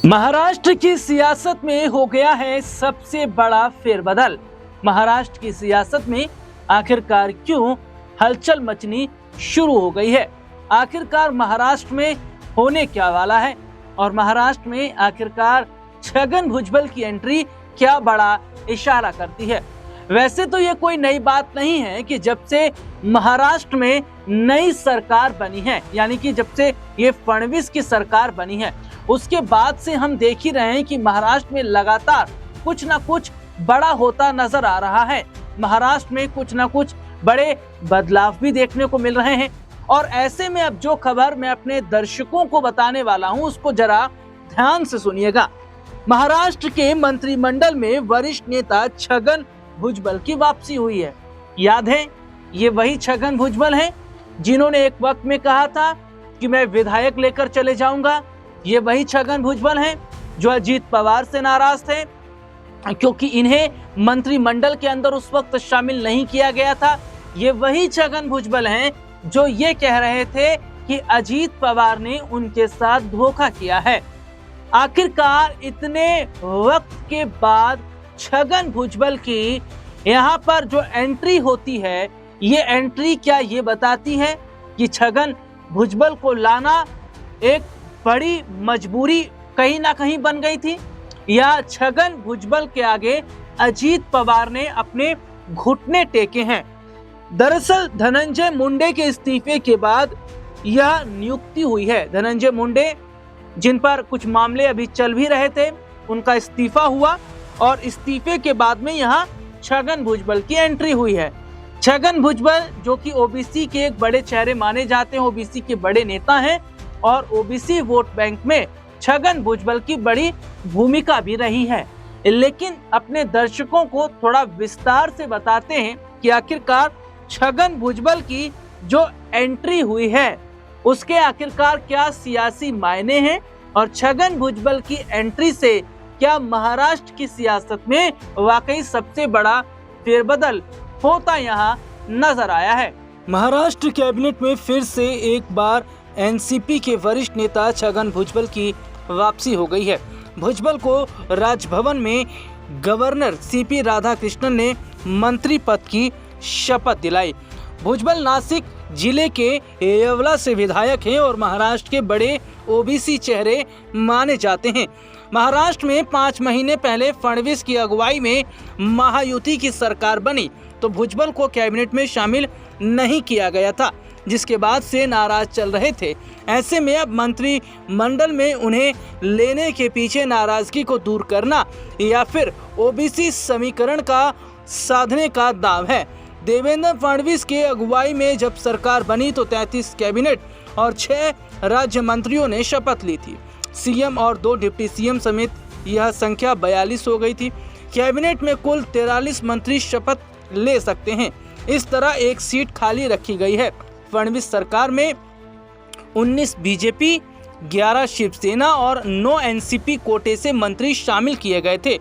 महाराष्ट्र की सियासत में हो गया है सबसे बड़ा फेरबदल। महाराष्ट्र की सियासत में आखिरकार क्यों हलचल मचनी शुरू हो गई है? आखिरकार महाराष्ट्र में होने क्या वाला है और महाराष्ट्र में आखिरकार छगन भुजबल की एंट्री क्या बड़ा इशारा करती है? वैसे तो ये कोई नई बात नहीं है कि जब से महाराष्ट्र में नई सरकार बनी है, यानी कि जब से ये फडणवीस की सरकार बनी है, उसके बाद से हम देख ही रहे हैं कि महाराष्ट्र में लगातार कुछ ना कुछ बड़ा होता नजर आ रहा है। महाराष्ट्र में कुछ ना कुछ बड़े बदलाव भी देखने को मिल रहे हैं और ऐसे में अब जो खबर मैं अपने दर्शकों को बताने वाला हूं उसको जरा ध्यान से सुनिएगा। महाराष्ट्र के मंत्रिमंडल में वरिष्ठ नेता छगन भुजबल की वापसी हुई है। याद है, ये वही छगन भुजबल हैं जिन्होंने एक वक्त में कहा था कि मैं विधायक लेकर चले जाऊंगा। ये वही छगन भुजबल हैं जो अजीत पवार से नाराज थे क्योंकि इन्हें मंत्रिमंडल के अंदर उस वक्त शामिल नहीं किया गया था। ये वही छगन भुजबल हैं जो ये कह रहे थे कि अजीत पवार ने उनके साथ धोखा किया है। आखिरकार इतने वक्त के बाद छगन भुजबल की यहाँ पर जो एंट्री होती है, ये एंट्री क्या ये बताती है कि छगन भुजबल को लाना एक बड़ी मजबूरी कहीं ना कहीं बन गई थी, या छगन भुजबल के आगे अजीत पवार ने अपने घुटने टेके हैं? दरअसल धनंजय मुंडे के इस्तीफे के बाद यह नियुक्ति हुई है। धनंजय मुंडे, जिन पर कुछ मामले अभी चल भी रहे थे, उनका इस्तीफा हुआ और इस्तीफे के बाद में यहाँ छगन भुजबल की एंट्री हुई है। छगन भुजबल जो कि ओबीसी के एक बड़े चेहरे माने जाते हैं, ओबीसी के बड़े नेता हैं और ओबीसी वोट बैंक में छगन भुजबल की बड़ी भूमिका भी रही है। लेकिन अपने दर्शकों को थोड़ा विस्तार से बताते हैं कि आखिरकार छगन भुजबल की जो एंट्री हुई है उसके आखिरकार क्या सियासी मायने हैं और छगन भुजबल की एंट्री से क्या महाराष्ट्र की सियासत में वाकई सबसे बड़ा फेरबदल होता यहाँ नजर आया है। महाराष्ट्र कैबिनेट में फिर से एक बार एनसीपी के वरिष्ठ नेता छगन भुजबल की वापसी हो गई है। भुजबल को राजभवन में गवर्नर सीपी राधाकृष्णन ने मंत्री पद की शपथ दिलाई। भुजबल नासिक जिले के येवला से विधायक हैं और महाराष्ट्र के बड़े ओबीसी चेहरे माने जाते हैं। महाराष्ट्र में 5 महीने पहले फडणवीस की अगुवाई में महायुति की सरकार बनी तो भुजबल को कैबिनेट में शामिल नहीं किया गया था, जिसके बाद से नाराज चल रहे थे। ऐसे में अब मंत्रिमंडल में उन्हें लेने के पीछे नाराजगी को दूर करना या फिर ओबीसी समीकरण का साधने का दाव है। देवेंद्र फडणवीस के अगुवाई में जब सरकार बनी तो 33 कैबिनेट और 6 राज्य मंत्रियों ने शपथ ली थी। सीएम और 2 डिप्टी सीएम समेत यह संख्या 42 हो गई थी। कैबिनेट में कुल 43 मंत्री शपथ ले सकते हैं। इस तरह एक सीट खाली रखी गई है। फडणवीस सरकार में 19 बीजेपी, 11 शिवसेना और 9 एनसीपी कोटे से मंत्री शामिल किए गए थे।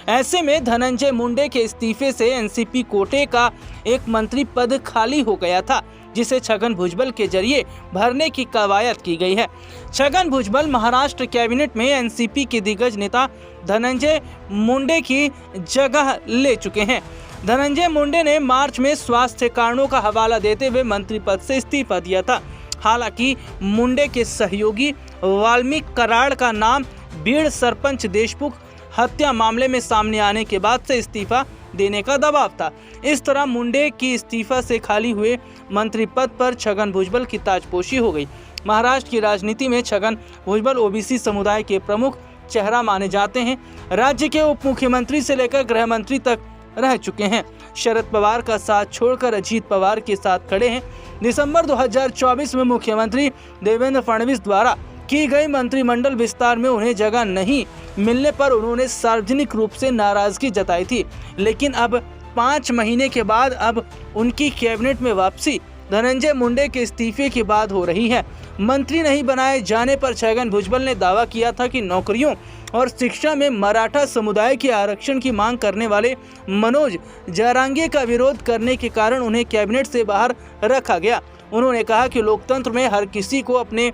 ऐसे में धनंजय मुंडे के इस्तीफे से एनसीपी कोटे का एक मंत्री पद खाली हो गया था, जिसे छगन भुजबल के जरिए भरने की कवायद की गई है। छगन भुजबल महाराष्ट्र कैबिनेट में एनसीपी के दिग्गज नेता धनंजय मुंडे की जगह ले चुके हैं। धनंजय मुंडे ने मार्च में स्वास्थ्य कारणों का हवाला देते हुए मंत्री पद से इस्तीफा दिया था। हालांकि मुंडे के सहयोगी वाल्मीकि कराड़ का नाम बीड़ सरपंच देशमुख हत्या मामले में सामने आने के बाद से इस्तीफा देने का दबाव था। इस तरह मुंडे की इस्तीफा से खाली हुए मंत्री पद पर छगन भुजबल की ताजपोशी हो गई। महाराष्ट्र की राजनीति में छगन भुजबल ओबीसी समुदाय के प्रमुख चेहरा माने जाते हैं। राज्य के उप मुख्यमंत्री से लेकर गृह मंत्री तक रह चुके हैं। शरद पवार का साथ छोड़कर अजीत पवार के साथ खड़े हैं। दिसंबर 2024 में मुख्यमंत्री देवेंद्र फडणवीस द्वारा की गई मंत्रिमंडल विस्तार में उन्हें जगह नहीं मिलने पर उन्होंने सार्वजनिक रूप से नाराजगी जताई थी। लेकिन अब 5 महीने के बाद अब उनकी कैबिनेट में वापसी धनंजय मुंडे के इस्तीफे के बाद हो रही है। मंत्री नहीं बनाए जाने पर छगन भुजबल ने दावा किया था कि नौकरियों और शिक्षा में मराठा समुदाय के आरक्षण की मांग करने वाले मनोज जारांगे का विरोध करने के कारण उन्हें कैबिनेट से बाहर रखा गया। उन्होंने कहा कि लोकतंत्र में हर किसी को अपने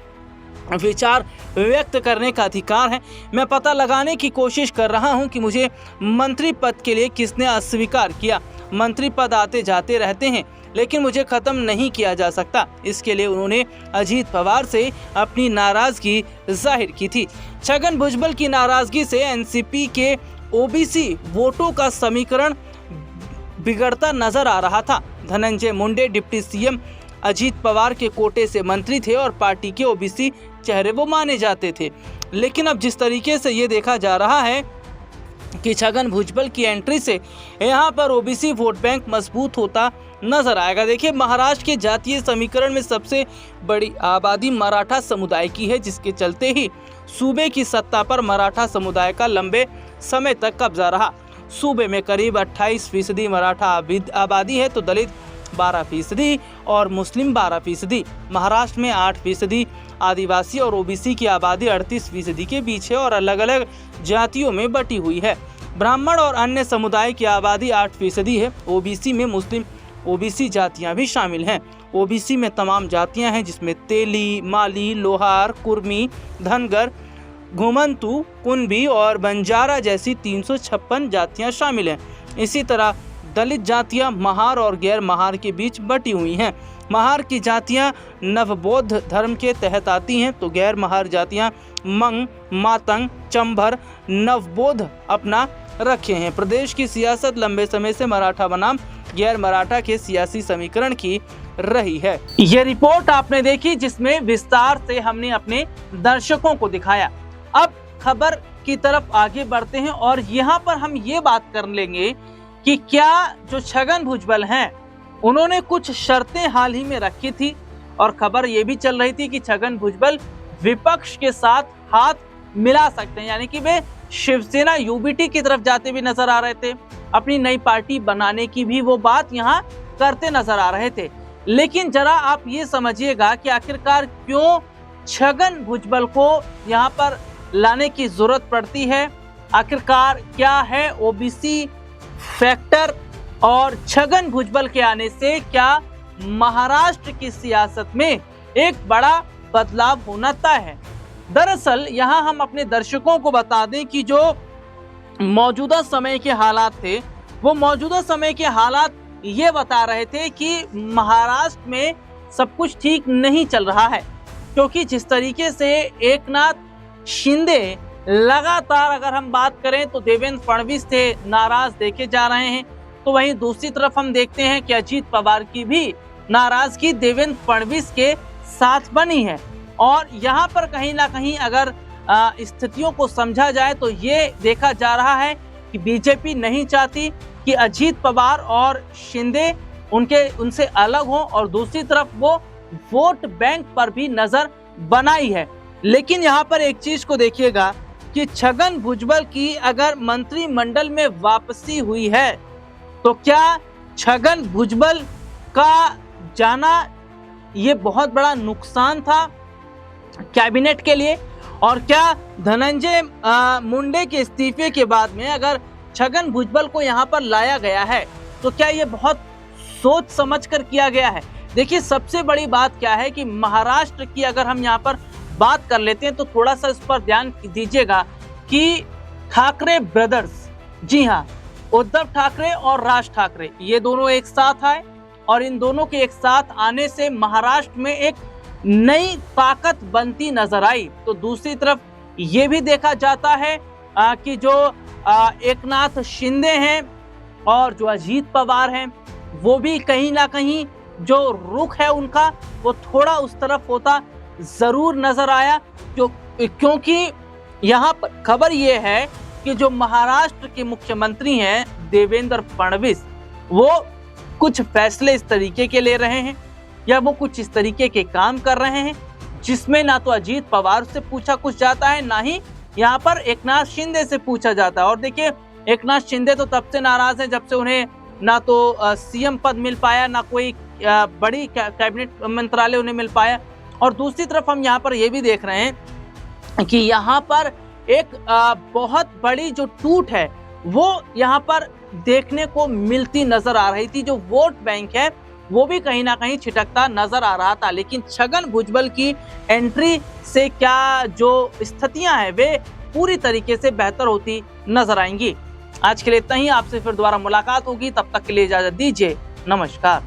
विचार व्यक्त करने का अधिकार है। मैं पता लगाने की कोशिश कर रहा हूं कि मुझे मंत्री पद के लिए किसने अस्वीकार किया। मंत्री पद आते जाते रहते हैं, लेकिन मुझे खत्म नहीं किया जा सकता। इसके लिए उन्होंने अजीत पवार से अपनी नाराजगी जाहिर की थी। छगन भुजबल की नाराजगी से एनसीपी के ओबीसी वोटों का समीकरण बिगड़ता नजर आ रहा था। धनंजय मुंडे डिप्टी सीएम अजीत पवार के कोटे से मंत्री थे और पार्टी के ओबीसी चेहरे वो माने जाते थे। लेकिन अब जिस तरीके से ये देखा जा रहा है कि छगन भुजबल की एंट्री से यहाँ पर ओबीसी वोट बैंक मजबूत होता नजर आएगा। देखिए, महाराष्ट्र के जातीय समीकरण में सबसे बड़ी आबादी मराठा समुदाय की है, जिसके चलते ही सूबे की सत्ता पर मराठा समुदाय का लंबे समय तक कब्जा रहा। सूबे में करीब 28% मराठा आबादी है, तो दलित 12% और मुस्लिम 12%। महाराष्ट्र में 8% आदिवासी और ओबीसी की आबादी 38% के बीच है और अलग अलग जातियों में बटी हुई है। ब्राह्मण और अन्य समुदाय की आबादी 8% है। ओबीसी में मुस्लिम ओबीसी जातियां भी शामिल हैं। ओबीसी में तमाम जातियां हैं, जिसमें तेली, माली, लोहार, कुर्मी, धनगर, घुमंतु, कुनबी और बंजारा जैसी 356 जातियां शामिल हैं। इसी तरह दलित जातियां महार और गैर महार के बीच बटी हुई हैं। महार की जातियां नवबौद्ध धर्म के तहत आती हैं, तो गैर महार जातियां मंग, मातंग, चंभर, नवबौद्ध अपना रखे हैं। प्रदेश की सियासत लंबे समय से मराठा बनाम गैर मराठा के सियासी समीकरण की रही है। ये रिपोर्ट आपने देखी, जिसमें विस्तार से हमने अपने दर्शकों को दिखाया। अब खबर की तरफ आगे बढ़ते हैं और यहाँ पर हम ये बात कर लेंगे कि क्या जो छगन भुजबल हैं, उन्होंने कुछ शर्तें हाल ही में रखी थी और खबर ये भी चल रही थी कि छगन भुजबल विपक्ष के साथ हाथ मिला सकते हैं, यानी कि वे शिवसेना यूबीटी की तरफ जाते भी नजर आ रहे थे। अपनी नई पार्टी बनाने की भी वो बात यहाँ करते नजर आ रहे थे। लेकिन जरा आप ये समझिएगा कि आखिरकार क्यों छगन भुजबल को यहाँ पर लाने की जरूरत पड़ती है। आखिरकार क्या है ओबीसी फैक्टर और छगन भुजबल के आने से क्या महाराष्ट्र की सियासत में एक बड़ा बदलाव होना तय है। दरअसल यहाँ हम अपने दर्शकों को बता दें कि जो मौजूदा समय के हालात थे, वो मौजूदा समय के हालात ये बता रहे थे कि महाराष्ट्र में सब कुछ ठीक नहीं चल रहा है, क्योंकि जिस तरीके से एकनाथ शिंदे लगातार, अगर हम बात करें तो देवेंद्र फडणवीस से नाराज देखे जा रहे हैं, तो वहीं दूसरी तरफ हम देखते हैं कि अजीत पवार की भी नाराजगी देवेंद्र फडणवीस के साथ बनी है। और यहाँ पर कहीं ना कहीं अगर स्थितियों को समझा जाए तो ये देखा जा रहा है कि बीजेपी नहीं चाहती कि अजीत पवार और शिंदे उनसे अलग हों, और दूसरी तरफ वो वोट बैंक पर भी नजर बनाई है। लेकिन यहाँ पर एक चीज को देखिएगा कि छगन भुजबल की अगर मंत्रिमंडल में वापसी हुई है, तो क्या छगन भुजबल का जाना ये बहुत बड़ा नुकसान था कैबिनेट के लिए, और क्या धनंजय मुंडे के इस्तीफे के बाद में अगर छगन भुजबल को यहाँ पर लाया गया है, तो क्या ये बहुत सोच समझ कर किया गया है। देखिए, सबसे बड़ी बात क्या है कि महाराष्ट्र की अगर हम यहाँ पर बात कर लेते हैं तो थोड़ा सा इस पर ध्यान दीजिएगा कि ठाकरे ब्रदर्स, जी हाँ, उद्धव ठाकरे और राज ठाकरे, ये दोनों एक साथ आए और इन दोनों के एक साथ आने से महाराष्ट्र में एक नई ताकत बनती नजर आई। तो दूसरी तरफ ये भी देखा जाता है कि जो एकनाथ शिंदे हैं और जो अजीत पवार हैं, वो भी कहीं ना कहीं जो रुख है उनका वो थोड़ा उस तरफ होता जरूर नजर आया, क्योंकि यहाँ पर खबर ये है कि जो महाराष्ट्र के मुख्यमंत्री हैं देवेंद्र फडणवीस, वो कुछ फैसले इस तरीके के ले रहे हैं या वो कुछ इस तरीके के काम कर रहे हैं जिसमें ना तो अजीत पवार से पूछा कुछ जाता है, ना ही यहाँ पर एकनाथ शिंदे से पूछा जाता है। और देखिए, एकनाथ शिंदे तो तब से नाराज हैं जब से उन्हें ना तो सीएम पद मिल पाया, ना कोई बड़ी कैबिनेट मंत्रालय उन्हें मिल पाया। और दूसरी तरफ हम यहाँ पर ये भी देख रहे हैं कि यहाँ पर एक बहुत बड़ी जो टूट है वो यहाँ पर देखने को मिलती नजर आ रही थी। जो वोट बैंक है वो भी कहीं ना कहीं छिटकता नजर आ रहा था। लेकिन छगन भुजबल की एंट्री से क्या जो स्थितियां हैं वे पूरी तरीके से बेहतर होती नजर आएंगी। आज के लिए इतना ही। आपसे फिर दोबारा मुलाकात होगी, तब तक के लिए इजाजत दीजिए। नमस्कार।